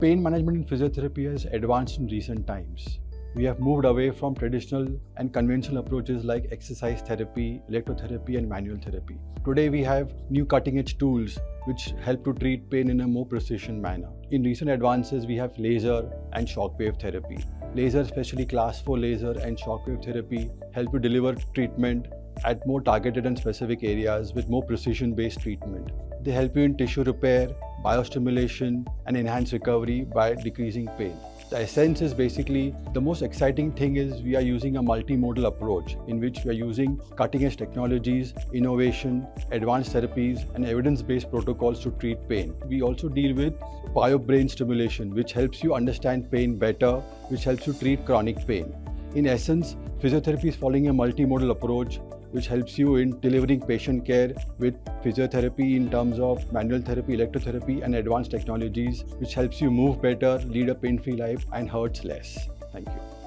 Pain management in physiotherapy has advanced in recent times. We have moved away from traditional and conventional approaches like exercise therapy, electrotherapy, and manual therapy. Today, we have new cutting-edge tools which help to treat pain in a more precision manner. In recent advances, we have laser and shockwave therapy. Laser, especially class 4 laser and shockwave therapy, help to deliver treatment at more targeted and specific areas with more precision-based treatment. They help you in tissue repair, biostimulation, and enhanced recovery by decreasing pain. The essence is basically, the most exciting thing is we are using a multimodal approach in which we are using cutting-edge technologies, innovation, advanced therapies, and evidence-based protocols to treat pain. We also deal with bio-brain stimulation, which helps you understand pain better, which helps you treat chronic pain. In essence, physiotherapy is following a multimodal approach which helps you in delivering patient care with physiotherapy in terms of manual therapy, electrotherapy, and advanced technologies, which helps you move better, lead a pain-free life, and hurts less. Thank you.